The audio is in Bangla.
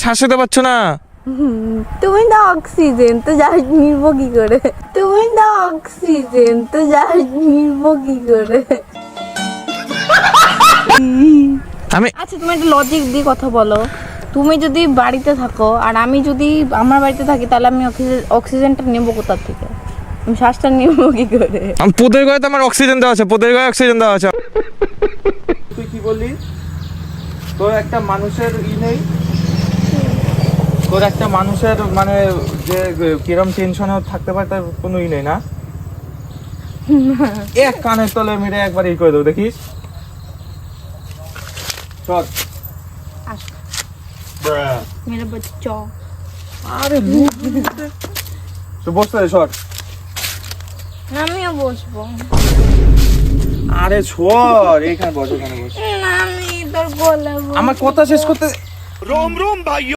শ্বাস নিতে পারছো না? তুমি না অক্সিজেন তো শ্বাস নিব কি করে? তুমি না অক্সিজেন তো শ্বাস নিব কি করে? আমি আচ্ছা তুমি একটা লজিক দিয়ে কথা বলো। তুমি যদি বাড়িতে থাকো আর আমি যদি আমার বাড়িতে থাকি, তাহলে আমি অক্সিজেনটা নেবো কোথা থেকে? আমি শ্বাসটা নেবো কি করে? আমি পোদের গায়ে তো আমার অক্সিজেন দেওয়া আছে, পোদের গায়ে অক্সিজেন দেওয়া আছে। তুই কি বললি? তোর একটা মানুষের নেই, তোর একটা মানুষের মানে যে কিরম টেনশনে থাকতে পারে তার কোনো নেই না? এক কানের তলে মেরে একবার করে দেবো, দেখিস। চল। মেরে বাচ্চা। আরে তো বসতে দে, সর। আমিও বসবো। আরে সর, এখানে বস, এখানে বস। না, আমি তোর গলা আমার কথা শেষ করতে।